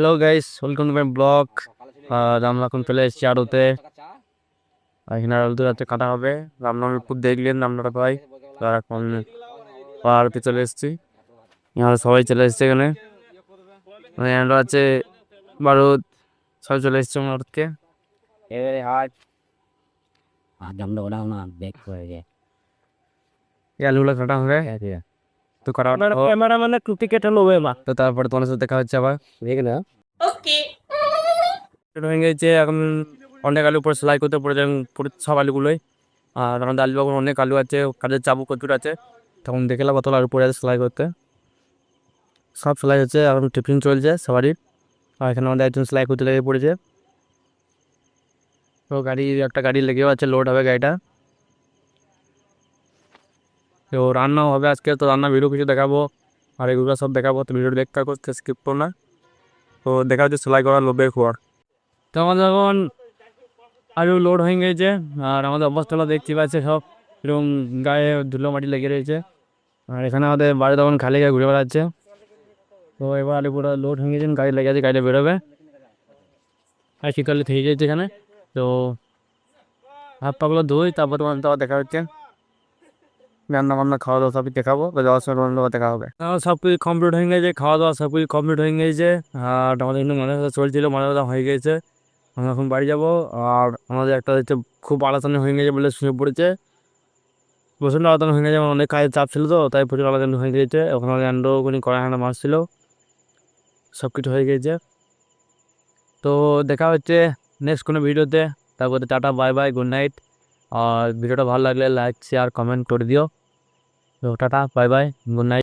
Hello guys, welcome to my blog. আমরা এখন চলে এসেছি আড়তে। এখানে আড়তে রাতে কাটা হবে। রামনবমী খুব দেখলেন আপনারা ভাই। আর এখন আড়তে চলে এসেছি। এখানে সবাই চলে এসেছে এখানে। আমরা আছে বারুদ, সবাই চলে এসেছে আড়তকে। এবারে হাট আমরা ওরাও না ব্যাক করে যায় এই আলুগুলো কাটা হবে। তো কাটা ক্যামেরা মানে টুটি কেটে লোবে মা তো তারপরে তোমার সাথে দেখা হচ্ছে আবার। দেখে না এটা হয়ে গেছে এখন। অনেক আলু উপরে সেলাই করতে পড়ে যান পুরো সব আলুগুলোই। আর আমাদের আলু এখন অনেক আলু আছে, কাজের চাবুক প্রচুর আছে। তখন দেখলাম কত আলু পড়ে আছে সেলাই করতে। সব সেলাই হচ্ছে, এখন টিফিন চলছে সবারই। আর এখানে আমাদের একজন সেলাই করতে লেগে পড়েছে। তো একটা গাড়ি লেগেও আছে, লোড হবে গাড়িটা। তো রান্নাও হবে আজকে, তো রান্না ভিডিও কিছু দেখাবো। আর এগুলো সব দেখাবো, তো ভিডিও দেখা করতে স্কিপ করো না। তো দেখা হচ্ছে সেলাই করা লোবে খোয়ার। তো আমাদের এখন আলু লোড হয়ে গেছে। আর আমাদের অবস্থাটা দেখতে পাচ্ছে সব এরকম গায়ে ধুলো মাটি লেগে রয়েছে। আর এখানে আমাদের বাড়ি তখন খালি গায়ে ঘুরে বেড়াচ্ছে। তো এবার আলু পুরো লোড হয়ে গেছে, গাড়ি লেগে আছে, গাড়িটা বেরোবে। আর শীতকালে থেকে যাচ্ছে এখানে। তো হাত পাগুলো ধুই, তারপর তোমার তো দেখা হচ্ছে। রান্না বান্না খাওয়া দাওয়া সবই দেখাবো, তো যাওয়ার সময় তোমার দেখা হবে। সব কিছু কমপ্লিট হয়ে গেছে, খাওয়া দাওয়া সব কিছু কমপ্লিট হয়ে গেছে। আর আমাদের কিন্তু মনে চলছিল, মনে হয়ে গেছে। আমরা এখন বাড়ি যাবো। আর আমাদের একটা হচ্ছে খুব আলোচনা হয়ে গেছে বলে শুনে পড়েছে। প্রচণ্ড আলোচনা হয়ে গেছে, আমার অনেক কাজের চাপ ছিল, তো তাই প্রচুর আলোচনা হয়ে গেছে। ওখানে আমাদের আন্ডো কোনো কড়াই হাঁড়া মাছ ছিল, সব কিছু হয়ে গেছে। তো দেখা হচ্ছে নেক্সট কোনো ভিডিওতে। তারপরে tata, bye bye, good night. আর ভিডিওটা ভালো লাগলে লাইক শেয়ার কমেন্ট করে দিও। তো tata, bye bye, good night.